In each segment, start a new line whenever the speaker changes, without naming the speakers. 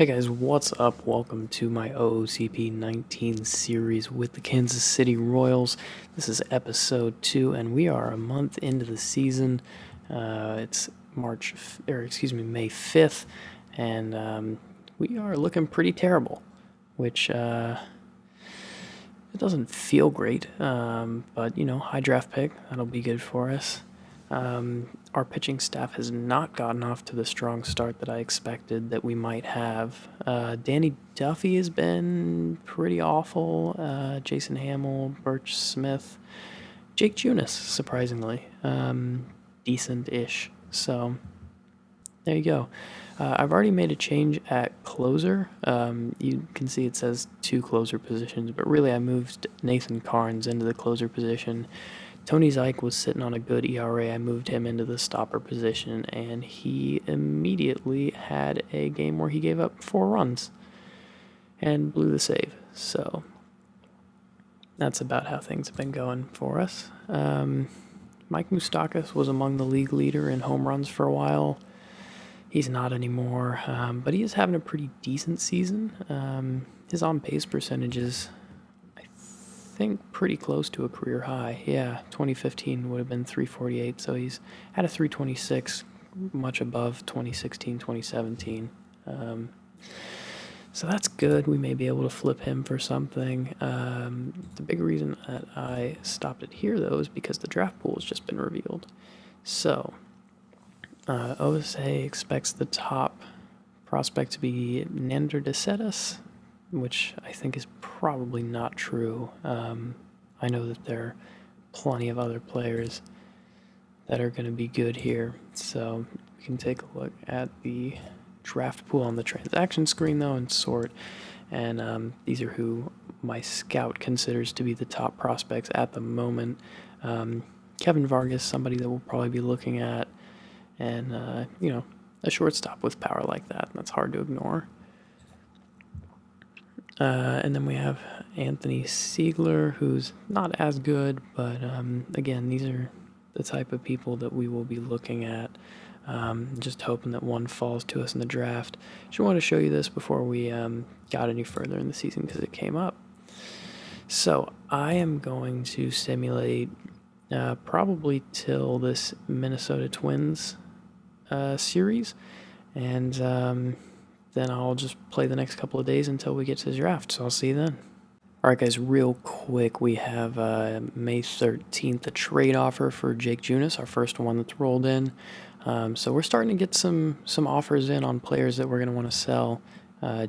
Hey guys, what's up? Welcome to my OOCP 19 series with the Kansas City Royals. This is episode 2, and we are a month into the season. It's May 5th, and we are looking pretty terrible, which it doesn't feel great, but high draft pick, that'll be good for us. Our pitching staff has not gotten off to the strong start that I expected that we might have. Danny Duffy has been pretty awful. Jason Hamill, Birch Smith, Jake Junis, surprisingly, decent-ish. So there you go. I've already made a change at closer. You can see it says 2 closer positions, but really I moved Nathan Carnes into the closer position. Tony Zike was sitting on a good ERA. I moved him into the stopper position, and he immediately had a game where he gave up 4 runs and blew the save. So that's about how things have been going for us. Mike Moustakas was among the league leader in home runs for a while. He's not anymore, but he is having a pretty decent season. His on-base percentage is, I think, pretty close to a career high. Yeah, 2015 would have been 348, so he's at a 326, much above 2016, 2017. So that's good. We may be able to flip him for something. The big reason that I stopped it here, though, is because the draft pool has just been revealed. So OSA expects the top prospect to be Nander DeCetas, which I think is probably not true. I know that there are plenty of other players that are going to be good here. So we can take a look at the draft pool on the transaction screen, though, and sort. And these are who my scout considers to be the top prospects at the moment. Kevin Vargas, somebody that we'll probably be looking at. And, a shortstop with power like that's hard to ignore. And then we have Anthony Siegler, who's not as good, but again, these are the type of people that we will be looking at. Just hoping that one falls to us in the draft. Just wanted to show you this before we got any further in the season because it came up. So I am going to simulate probably till this Minnesota Twins series, and then I'll just play the next couple of days until we get to the draft, so I'll see you then. Alright guys, real quick, we have May 13th, a trade offer for Jake Junis, our first one that's rolled in. So we're starting to get some offers in on players that we're going to want to sell.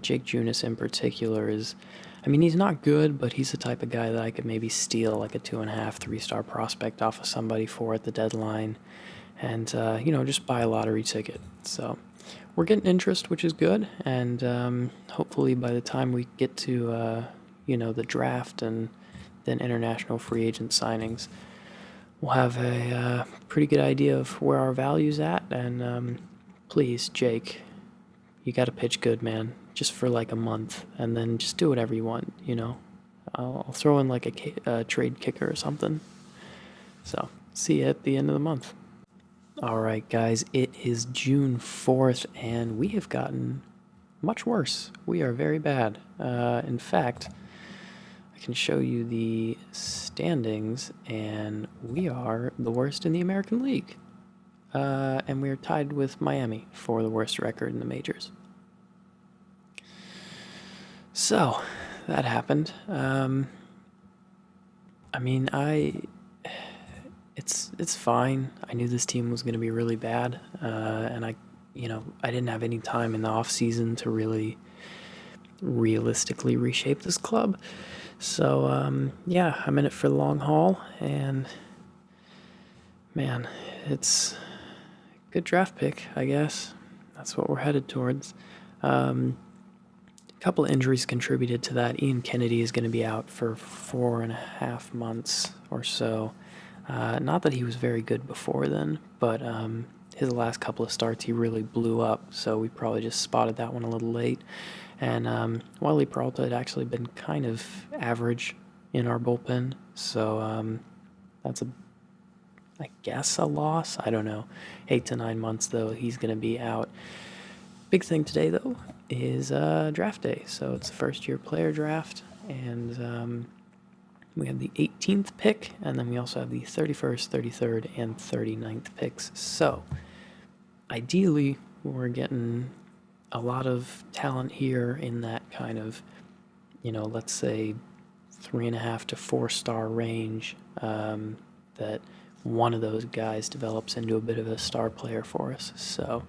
Jake Junis in particular is, he's not good, but he's the type of guy that I could maybe steal like a 2.5, 3-star prospect off of somebody for at the deadline. And, just buy a lottery ticket. So we're getting interest, which is good. And hopefully by the time we get to, the draft and then international free agent signings, we'll have a pretty good idea of where our value's at. And please, Jake, you got to pitch good, man, just for like a month. And then just do whatever you want, I'll throw in like a trade kicker or something. So see you at the end of the month. Alright guys, it is June 4th, and we have gotten much worse. We are very bad. In fact, I can show you the standings, and we are the worst in the American League. And we are tied with Miami for the worst record in the majors. So, that happened. It's fine. I knew this team was going to be really bad, and I didn't have any time in the off season to really realistically reshape this club. So I'm in it for the long haul, and man, it's a good draft pick, I guess. That's what we're headed towards. A couple of injuries contributed to that. Ian Kennedy is going to be out for 4.5 months or so. Not that he was very good before then, but his last couple of starts he really blew up, so we probably just spotted that one a little late. And Wiley Peralta had actually been kind of average in our bullpen, so that's I guess a loss. I don't know. 8 to 9 months, though, he's going to be out. Big thing today, though, is draft day. So it's the first year player draft, and we have the 18th pick, and then we also have the 31st, 33rd, and 39th picks. So ideally, we're getting a lot of talent here in that kind of, let's say 3.5 to 4 star range, that one of those guys develops into a bit of a star player for us. So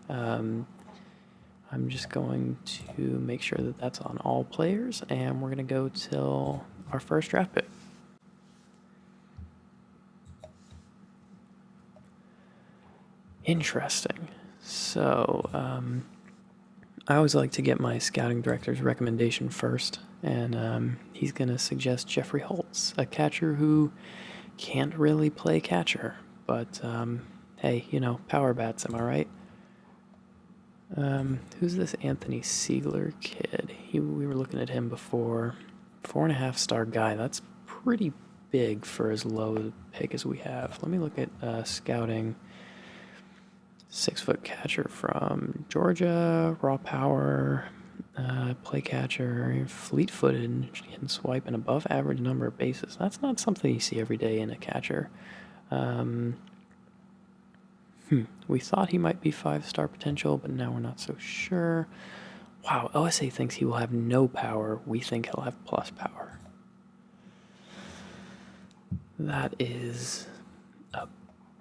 I'm just going to make sure that that's on all players, and we're going to go till our first draft pick. Interesting. So, I always like to get my scouting director's recommendation first, and he's going to suggest Jeffrey Holtz, a catcher who can't really play catcher, but hey, power bats, am I right? Who's this Anthony Siegler kid? We were looking at him before. 4.5 star guy. That's pretty big for as low a pick as we have. Let me look at scouting. 6-foot catcher from Georgia, raw power, play catcher, fleet-footed, can swipe an above-average number of bases. That's not something you see every day in a catcher. We thought he might be 5-star potential, but now we're not so sure. Wow, OSA thinks he will have no power. We think he'll have plus power. That is a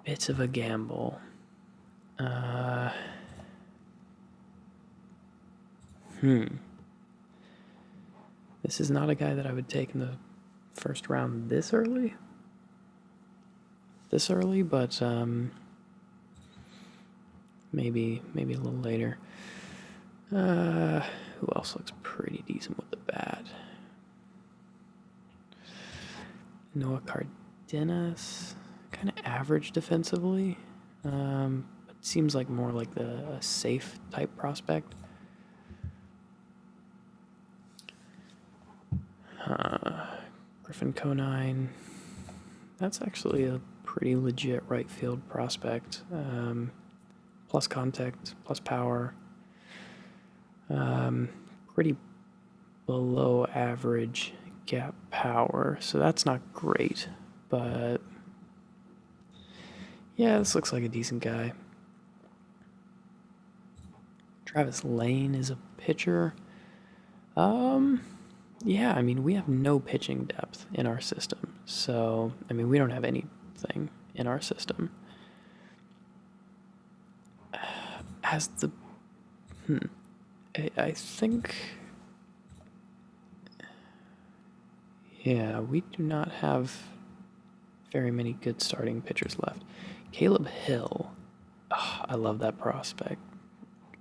bit of a gamble. This is not a guy that I would take in the first round this early. But maybe a little later. Who else looks pretty decent with the bat? Noah Cardenas, kind of average defensively. But seems like more like a safe type prospect. Griffin Conine. That's actually a pretty legit right field prospect. Plus contact, plus power. Pretty below average gap power, so that's not great, but yeah, this looks like a decent guy. Travis Lane is a pitcher. Yeah, I mean, we have no pitching depth in our system, so, I mean, we don't have anything in our system. As the, I think, yeah, we do not have very many good starting pitchers left. Caleb Hill, oh, I love that prospect,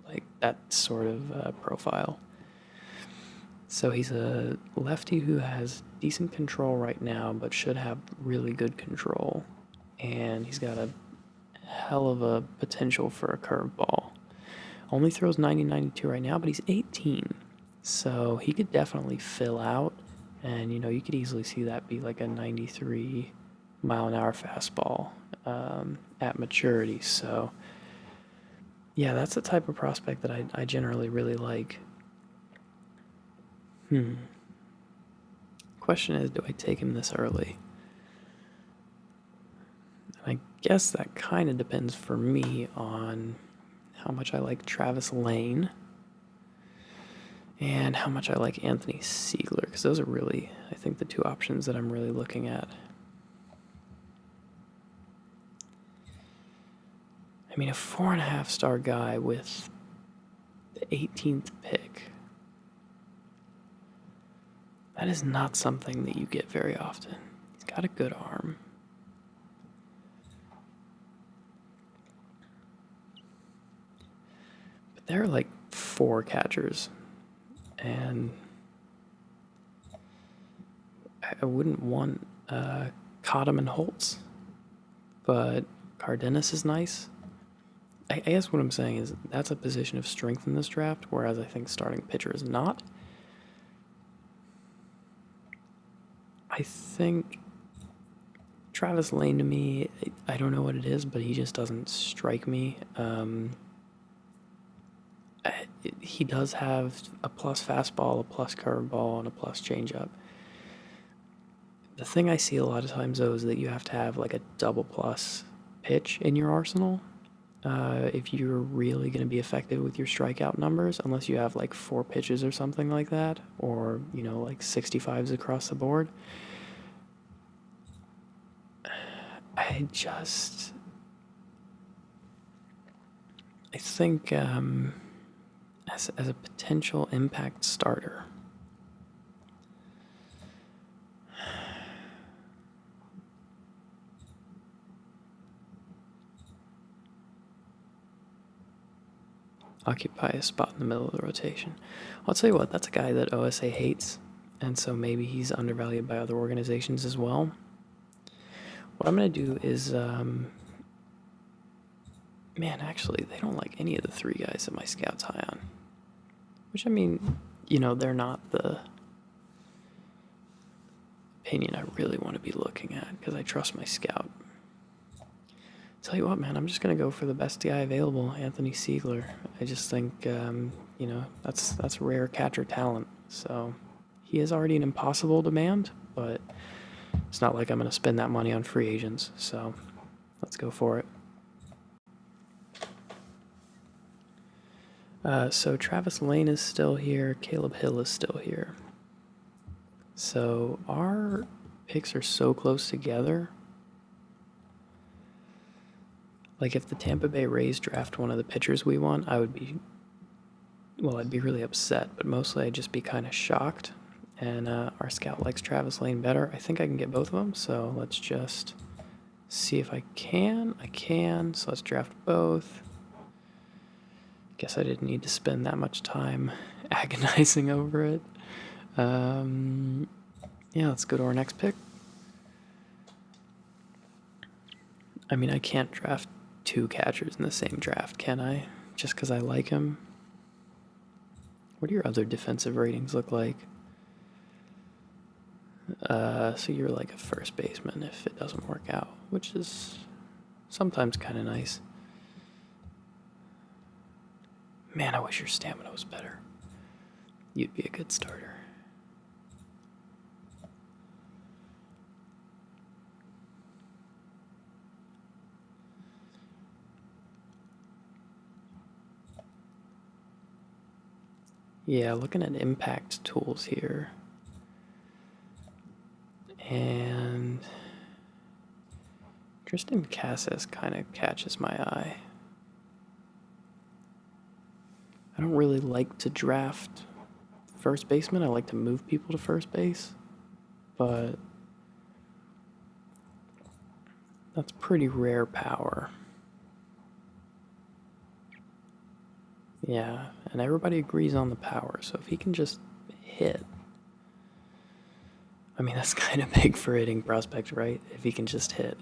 like that sort of profile. So he's a lefty who has decent control right now, but should have really good control. And he's got a hell of a potential for a curveball. Only throws 90-92 right now, but he's 18. So he could definitely fill out. And, you could easily see that be like a 93-mile-an-hour fastball at maturity. So, yeah, that's the type of prospect that I generally really like. Question is, do I take him this early? I guess that kind of depends for me on how much I like Travis Lane and how much I like Anthony Siegler, because those are really, I think, the two options that I'm really looking at. I mean, a 4.5-star guy with the 18th pick, that is not something that you get very often. He's got a good arm. But there are like 4 catchers, and I wouldn't want Cottom and Holtz, but Cardenas is nice. I guess what I'm saying is that's a position of strength in this draft, whereas I think starting pitcher is not. I think Travis Lane, to me, I don't know what it is, but he just doesn't strike me he does have a plus fastball, a plus curveball, and a plus changeup. The thing I see a lot of times, though, is that you have to have like a double plus pitch in your arsenal if you're really going to be effective with your strikeout numbers, unless you have like 4 pitches or something like that, or, like 65s across the board. I think as a potential impact starter, occupy a spot in the middle of the rotation. I'll tell you what, that's a guy that OSA hates, and so maybe he's undervalued by other organizations as well. What I'm going to do is, man, actually, they don't like any of the 3 guys that my scout's high on. Which, I mean, they're not the opinion I really want to be looking at, because I trust my scout. Tell you what, man, I'm just going to go for the best guy available, Anthony Siegler. I just think, that's rare catcher talent. So he is already an impossible demand, but it's not like I'm going to spend that money on free agents. So let's go for it. So Travis Lane is still here. Caleb Hill is still here. So our picks are so close together. Like, if the Tampa Bay Rays draft one of the pitchers we want, I'd be really upset, but mostly I'd just be kind of shocked. And our scout likes Travis Lane better. I think I can get both of them, so let's just see if I can. I can, so let's draft both. Guess I didn't need to spend that much time agonizing over it. Yeah, let's go to our next pick. I mean, I can't draft 2 catchers in the same draft, can I? Just because I like him. What do your other defensive ratings look like? So you're like a first baseman if it doesn't work out, which is sometimes kind of nice. Man, I wish your stamina was better. You'd be a good starter. Yeah, looking at impact tools here. And Tristan Casas kind of catches my eye. I don't really like to draft first baseman. I like to move people to first base. But that's pretty rare power. Yeah, and everybody agrees on the power, so if he can just hit. I mean, that's kind of big for hitting prospects, right? If he can just hit.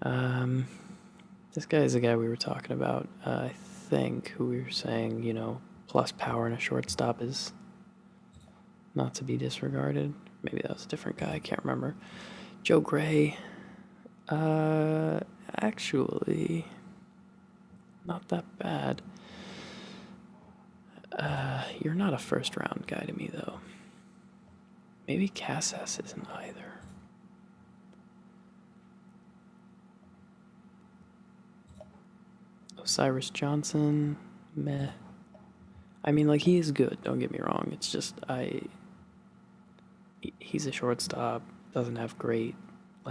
This guy is the guy we were talking about. I think who we were saying, plus power in a shortstop is not to be disregarded. Maybe that was a different guy. I can't remember. Joe Gray. Actually, not that bad. You're not a first round guy to me, though. Maybe Casas isn't either. Osiris Johnson, meh. I mean, like, he is good, don't get me wrong. It's just, he's a shortstop, doesn't have great,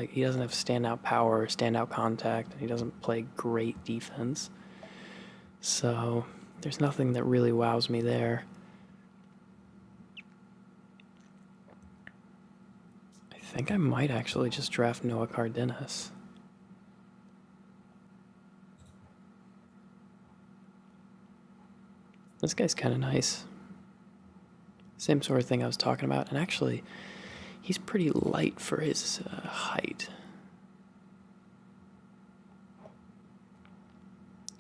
he doesn't have standout power, standout contact, and he doesn't play great defense. So, there's nothing that really wows me there. I think I might actually just draft Noah Cardenas. This guy's kind of nice. Same sort of thing I was talking about. And actually, he's pretty light for his height.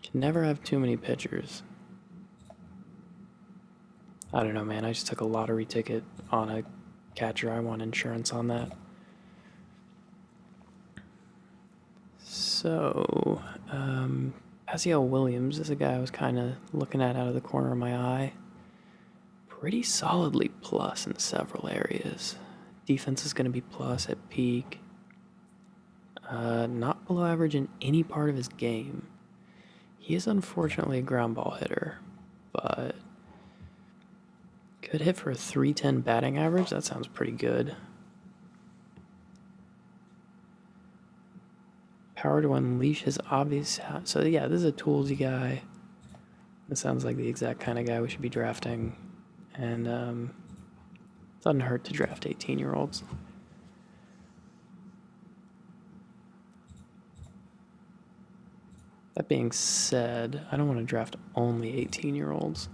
Can never have too many pitchers. I don't know, man. I just took a lottery ticket on a catcher. I want insurance on that. So, Asiel Williams is a guy I was kind of looking at out of the corner of my eye. Pretty solidly plus in several areas. Defense is going to be plus at peak. Not below average in any part of his game. He is unfortunately a ground ball hitter, but could hit for a 310 batting average. That sounds pretty good. Power to unleash his obvious. So, yeah, this is a toolsy guy. This sounds like the exact kind of guy we should be drafting. And doesn't hurt to draft 18-year-olds. That being said, I don't want to draft only 18-year-olds.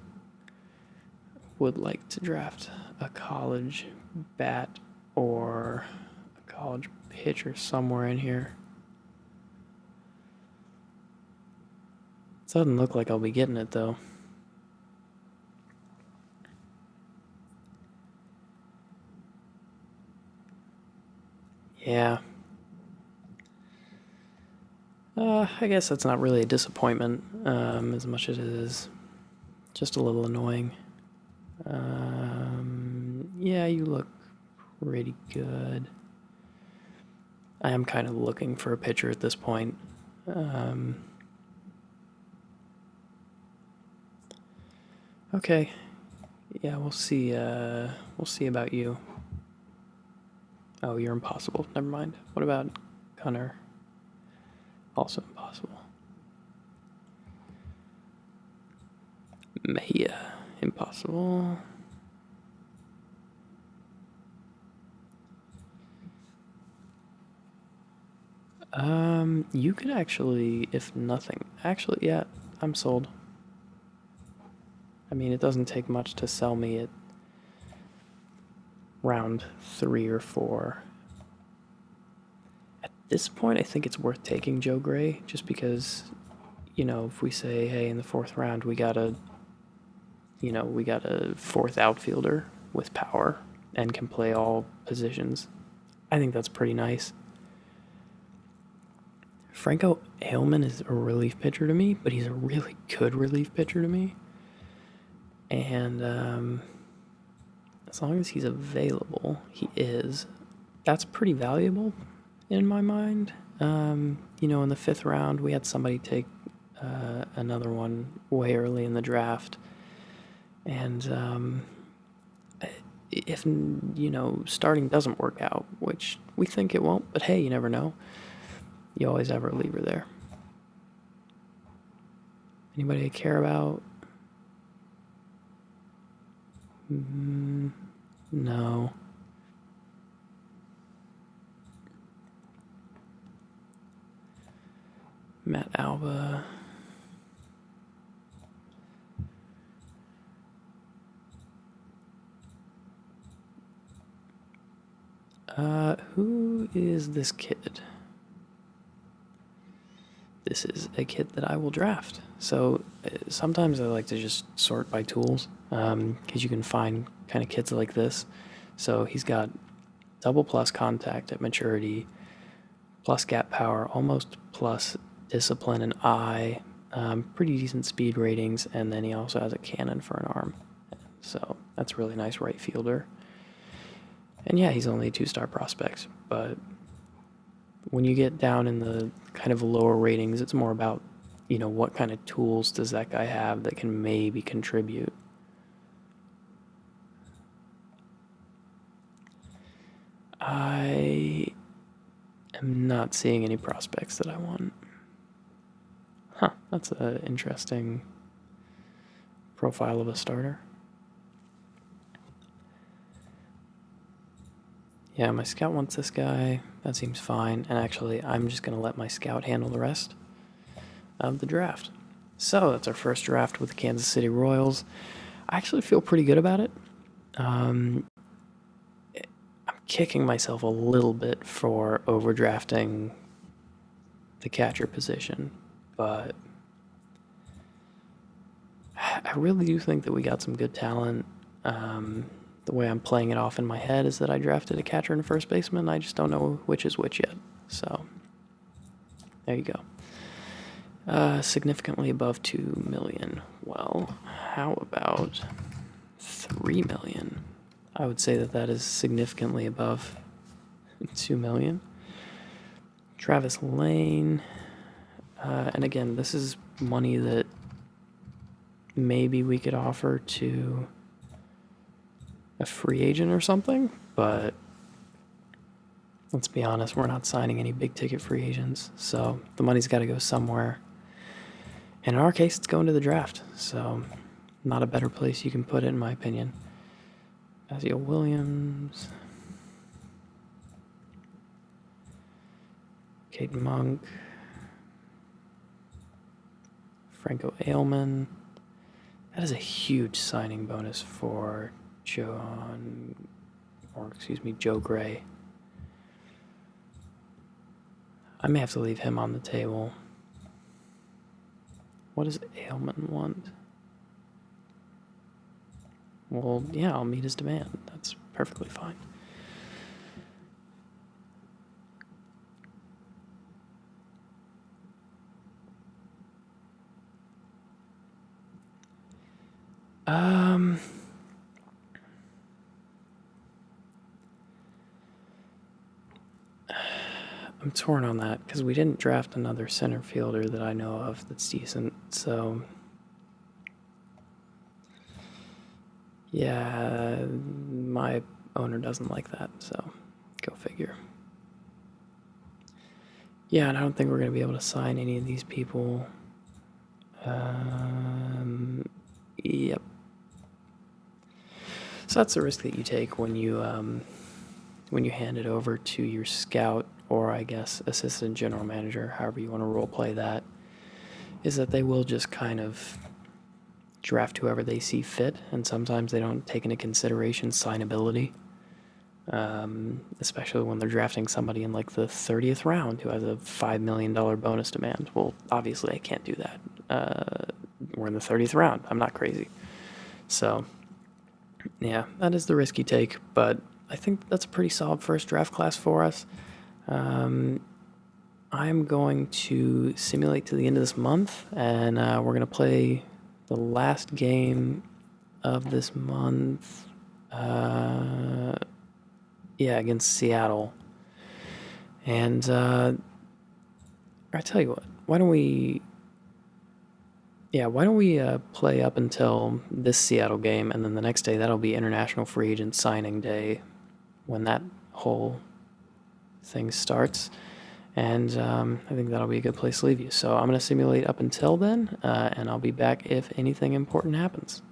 Would like to draft a college bat or a college pitcher somewhere in here. It doesn't look like I'll be getting it, though. Yeah. I guess that's not really a disappointment, as much as it is just a little annoying. Yeah, you look pretty good. I am kind of looking for a pitcher at this point. Okay. Yeah, we'll see. We'll see about you. Oh, you're impossible. Never mind. What about Gunner? Also impossible. Mejia, impossible. You could actually, if nothing, actually, yeah, I'm sold. I mean, it doesn't take much to sell me at round 3 or 4. At this point, I think it's worth taking Joe Gray, just because, if we say, hey, in the 4th round, we got a 4th outfielder with power and can play all positions. I think that's pretty nice. Franco Ailman is a relief pitcher to me, but he's a really good relief pitcher to me. And as long as he's available, he is. That's pretty valuable in my mind. In the 5th round, we had somebody take another one way early in the draft. And if, starting doesn't work out, which we think it won't, but hey, you never know. You always have a reliever there. Anybody I care about? No. Matt Alba. Who is this kid? This is a kid that I will draft. So sometimes I like to just sort by tools, because you can find kind of kids like this. So he's got double plus contact at maturity, plus gap power, almost plus discipline and eye, pretty decent speed ratings, and then he also has a cannon for an arm. So that's a really nice right fielder. And yeah, he's only a 2-star prospect, but when you get down in the kind of lower ratings, it's more about, what kind of tools does that guy have that can maybe contribute. I am not seeing any prospects that I want. Huh, that's an interesting profile of a starter. Yeah, my scout wants this guy. That seems fine. And actually, I'm just going to let my scout handle the rest of the draft. So that's our first draft with the Kansas City Royals. I actually feel pretty good about it. I'm kicking myself a little bit for overdrafting the catcher position, but I really do think that we got some good talent. The way I'm playing it off in my head is that I drafted a catcher and a first baseman. I just don't know which is which yet. So there you go. Significantly above 2 million. Well, how about 3 million? I would say that that is significantly above 2 million. Travis Lane. And again, this is money that maybe we could offer to a free agent or something, but let's be honest, we're not signing any big ticket free agents, so the money's got to go somewhere. And in our case, it's going to the draft, so not a better place you can put it, in my opinion. Basil Williams, Kate Monk, Franco Ailman. That is a huge signing bonus for Joe Gray. I may have to leave him on the table. What does Ailman want? Well, yeah, I'll meet his demand. That's perfectly fine. I'm torn on that because we didn't draft another center fielder that I know of that's decent, so yeah, my owner doesn't like that, so go figure. Yeah, and I don't think we're going to be able to sign any of these people. Yep. So that's the risk that you take when you hand it over to your scout, or I guess assistant general manager, however you want to role play that, is that they will just kind of draft whoever they see fit, and sometimes they don't take into consideration signability, especially when they're drafting somebody in like the 30th round who has a $5 million bonus demand. Well, obviously I can't do that. We're in the 30th round. I'm not crazy. So, yeah, that is the risk you take, but I think that's a pretty solid first draft class for us. I'm going to simulate to the end of this month, and we're going to play the last game of this month. Against Seattle. And I tell you what, why don't we play up until this Seattle game, and then the next day, that'll be International Free Agent Signing Day when that whole thing starts. And I think that'll be a good place to leave you. So I'm going to simulate up until then, and I'll be back if anything important happens.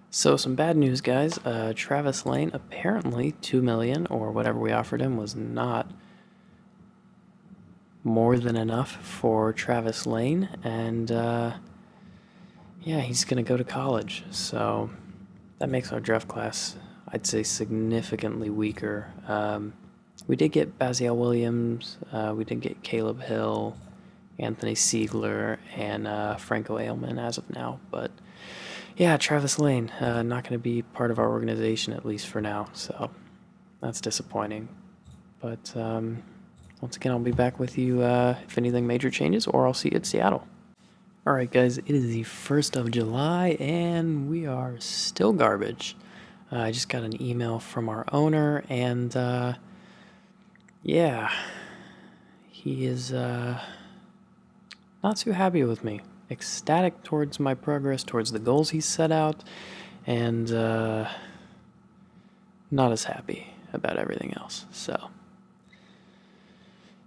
So some bad news, guys. Travis Lane, apparently $2 million, or whatever we offered him, was not more than enough for Travis Lane, and he's going to go to college. So that makes our draft class, I'd say, significantly weaker. We did get Basil Williams, we did get Caleb Hill, Anthony Siegler, and Franco Ailman as of now, but yeah, Travis Lane, not going to be part of our organization, at least for now, so that's disappointing. But once again, I'll be back with you if anything major changes, or I'll see you at Seattle. Alright guys, it is the 1st of July, and we are still garbage. I just got an email from our owner, and he is not too happy with me. Ecstatic towards my progress, towards the goals he set out, and not as happy about everything else. So,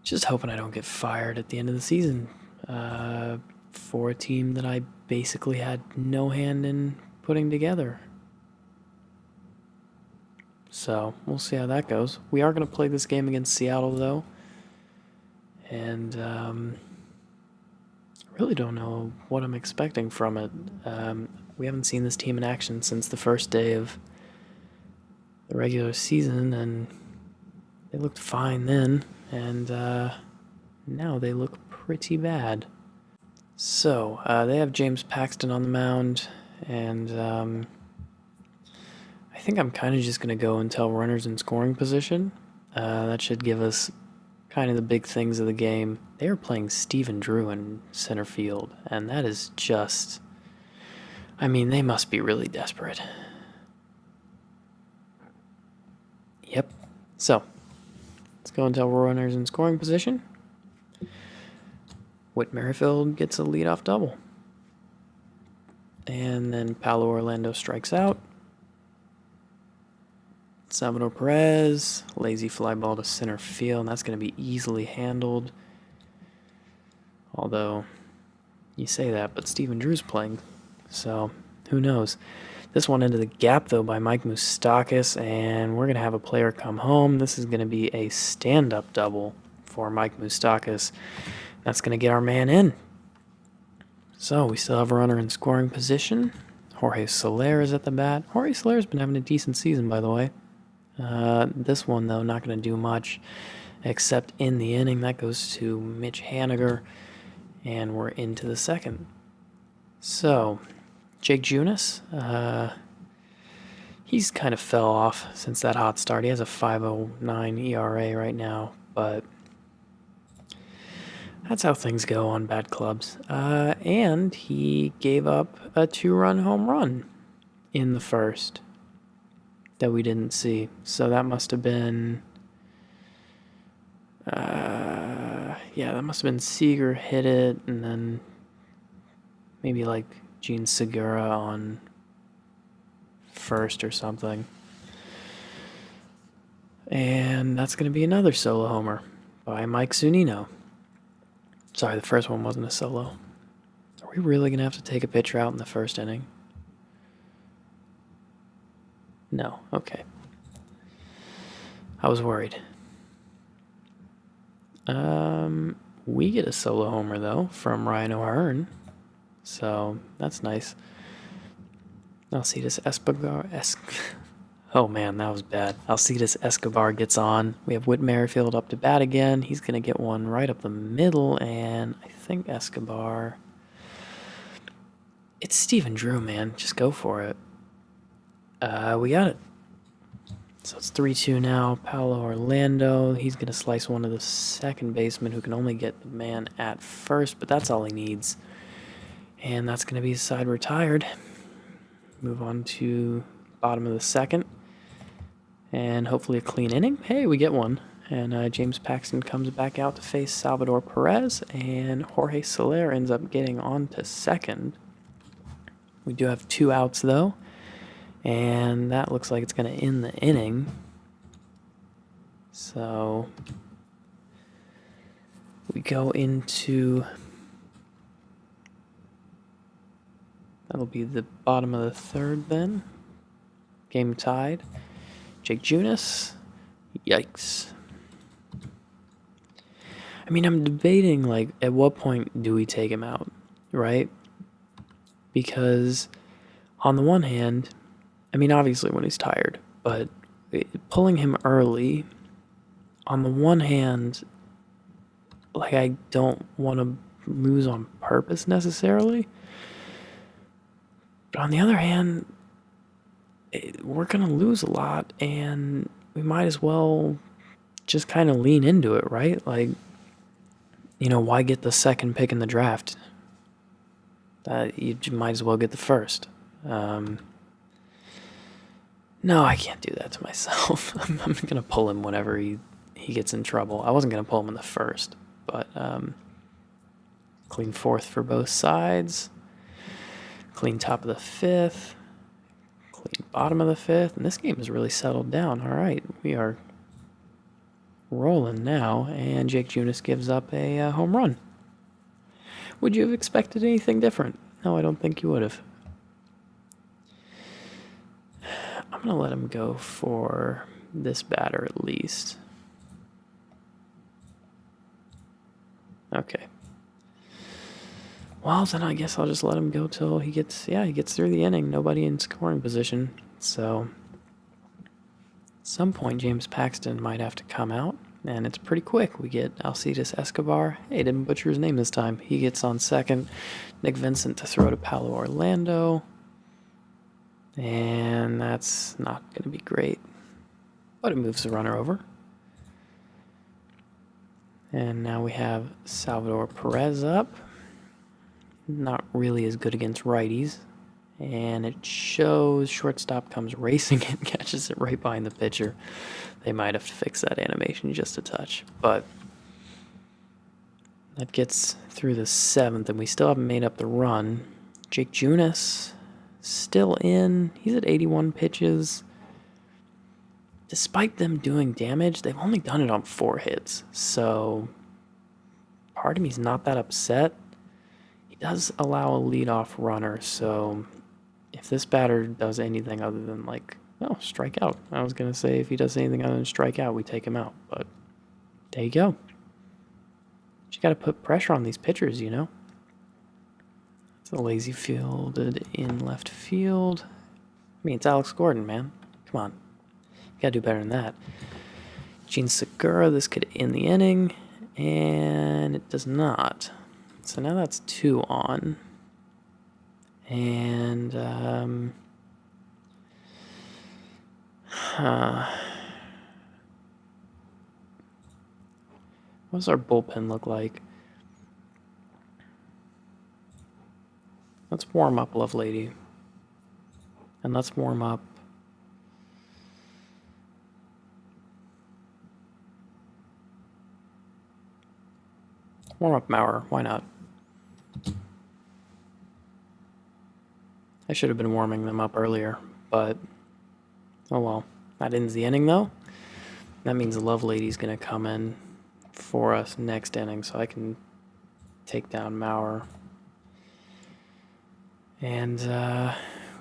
just hoping I don't get fired at the end of the season for a team that I basically had no hand in putting together. So, we'll see how that goes. We are going to play this game against Seattle, though, and really don't know what I'm expecting from it. We haven't seen this team in action since the first day of the regular season, and they looked fine then, and now they look pretty bad. So, they have James Paxton on the mound, and I think I'm kind of just going to go until runners in scoring position. That should give us kind of the big things of the game. They are playing Stephen Drew in center field, and that is just... I mean, they must be really desperate. Yep. So, let's go until runners in scoring position. Whit Merrifield gets a leadoff double. And then Paolo Orlando strikes out. Salvador Perez, lazy fly ball to center field, and that's going to be easily handled. Although, you say that, but Stephen Drew's playing, so who knows. This one into the gap, though, by Mike Moustakas, and we're going to have a player come home. This is going to be a stand-up double for Mike Moustakas. That's going to get our man in. So, we still have a runner in scoring position. Jorge Soler is at the bat. Jorge Soler's been having a decent season, by the way. This one, though, not going to do much except in the inning. That goes to Mitch Haniger, and we're into the second. So, Jake Junis, he's kind of fell off since that hot start. He has a 5.09 ERA right now, but that's how things go on bad clubs. And he gave up a 2-run home run in the first that we didn't see. So that must have been... that must have been Seager hit it, and then maybe like Gene Segura on first or something. And that's going to be another solo homer by Mike Zunino. Sorry, the first one wasn't a solo. Are we really going to have to take a pitcher out in the first inning? No, okay. I was worried. We get a solo homer, though, from Ryan O'Hearn. So, that's nice. Alcides Escobar... Oh, man, that was bad. Alcides Escobar gets on. We have Whit Merrifield up to bat again. He's going to get one right up the middle, and I think Escobar... It's Stephen Drew, man. Just go for it. We got it. So it's 3-2 now. Paolo Orlando, he's going to slice one of the second baseman who can only get the man at first, but that's all he needs. And that's going to be his side retired. Move on to bottom of the second. And hopefully a clean inning. Hey, we get one. And James Paxton comes back out to face Salvador Perez, and Jorge Soler ends up getting on to second. We do have 2 outs, though. And that looks like it's going to end the inning. So we go into... That'll be the bottom of the third then. Game tied. Jake Junis. Yikes. I mean, I'm debating, like, at what point do we take him out, right? Because on the one hand... I mean, obviously when he's tired, but pulling him early, on the one hand, like, I don't want to lose on purpose necessarily. But on the other hand, we're going to lose a lot, and we might as well just kind of lean into it, right? Like, you know, why get the second pick in the draft? You might as well get the first. No, I can't do that to myself. I'm going to pull him whenever he gets in trouble. I wasn't going to pull him in the first, but clean fourth for both sides. Clean top of the fifth. Clean bottom of the fifth. And this game has really settled down. All right, we are rolling now, and Jake Junis gives up a home run. Would you have expected anything different? No, I don't think you would have. I'm going to let him go for this batter at least. Okay. Well, then I guess I'll just let him go till he gets through the inning. Nobody in scoring position. So, at some point, James Paxton might have to come out, and it's pretty quick. We get Alcides Escobar. Hey, didn't butcher his name this time. He gets on second. Nick Vincent to throw to Paolo Orlando. And that's not going to be great. But it moves the runner over. And now we have Salvador Perez up. Not really as good against righties. And it shows shortstop comes racing and catches it right behind the pitcher. They might have to fix that animation just a touch. But that gets through the 7th, and we still haven't made up the run. Jake Junis still in. He's at 81 pitches. Despite them doing damage, they've only done it on 4 hits. So part of me's not that upset. He does allow a leadoff runner, so if this batter does anything other than, like, oh, strike out. I was going to say if he does anything other than strike out, we take him out. But there you go. You got to put pressure on these pitchers, you know? It's a lazy fielded in left field. I mean, it's Alex Gordon, man. Come on. You got to do better than that. Gene Segura, this could end the inning, and it does not. So now that's 2 on. And, what does our bullpen look like? Let's warm up, Lovelady. And let's warm up. Warm up Maurer. Why not? I should have been warming them up earlier, but oh well. That ends the inning, though. That means the Lovelady's going to come in for us next inning, so I can take down Maurer. And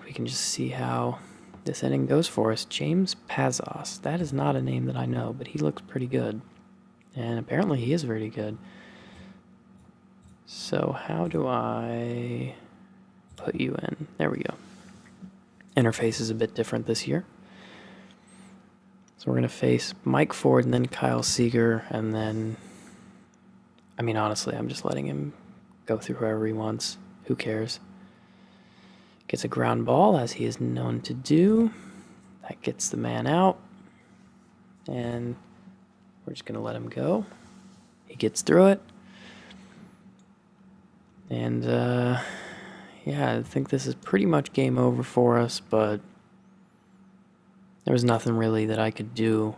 we can just see how this inning goes for us. James Pazos. That is not a name that I know, but he looks pretty good. And apparently he is very good. So how do I put you in? There we go. Interface is a bit different this year. So we're going to face Mike Ford and then Kyle Seager, and then, I mean, honestly, I'm just letting him go through whoever he wants. Who cares? Gets a ground ball, as he is known to do. That gets the man out. And we're just going to let him go. He gets through it. And, yeah, I think this is pretty much game over for us, but there was nothing really that I could do.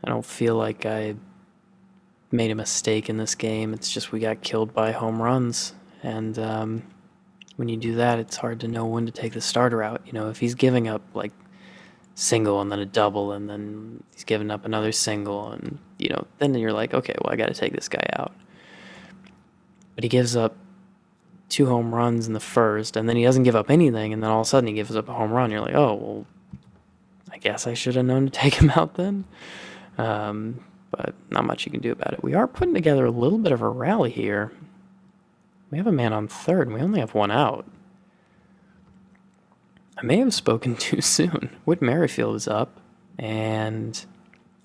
I don't feel like I made a mistake in this game. It's just we got killed by home runs. And when you do that, it's hard to know when to take the starter out. You know, if he's giving up, like, single and then a double and then he's giving up another single and, you know, then you're like, okay, well, I got to take this guy out. But he gives up 2 home runs in the first, and then he doesn't give up anything, and then all of a sudden he gives up a home run. You're like, oh, well, I guess I should have known to take him out then. But not much you can do about it. We are putting together a little bit of a rally here. We have a man on third, and we only have 1 out. I may have spoken too soon. Whit Merrifield is up, and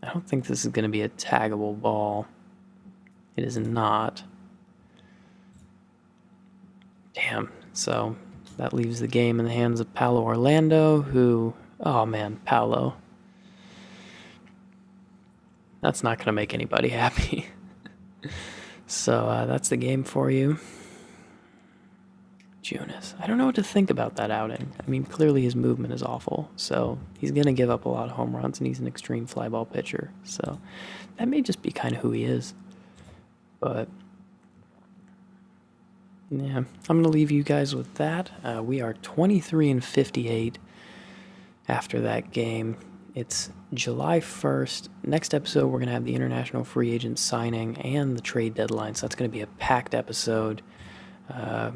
I don't think this is going to be a taggable ball. It is not. Damn. So that leaves the game in the hands of Paolo Orlando, who, oh man, Paolo. That's not going to make anybody happy. So that's the game for you. Junis. I don't know what to think about that outing. I mean, clearly his movement is awful, so he's going to give up a lot of home runs, and he's an extreme fly ball pitcher. So that may just be kind of who he is. But yeah, I'm going to leave you guys with that. We are 23-58 after that game. It's July 1st. Next episode, we're going to have the international free agent signing and the trade deadline, so that's going to be a packed episode. Let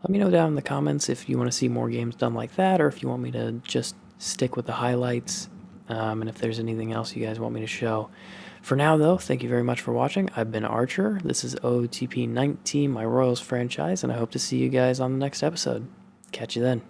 me know down in the comments if you want to see more games done like that, or if you want me to just stick with the highlights, and if there's anything else you guys want me to show. For now, though, thank you very much for watching. I've been Archer. This is OTP 19, my Royals franchise, and I hope to see you guys on the next episode. Catch you then.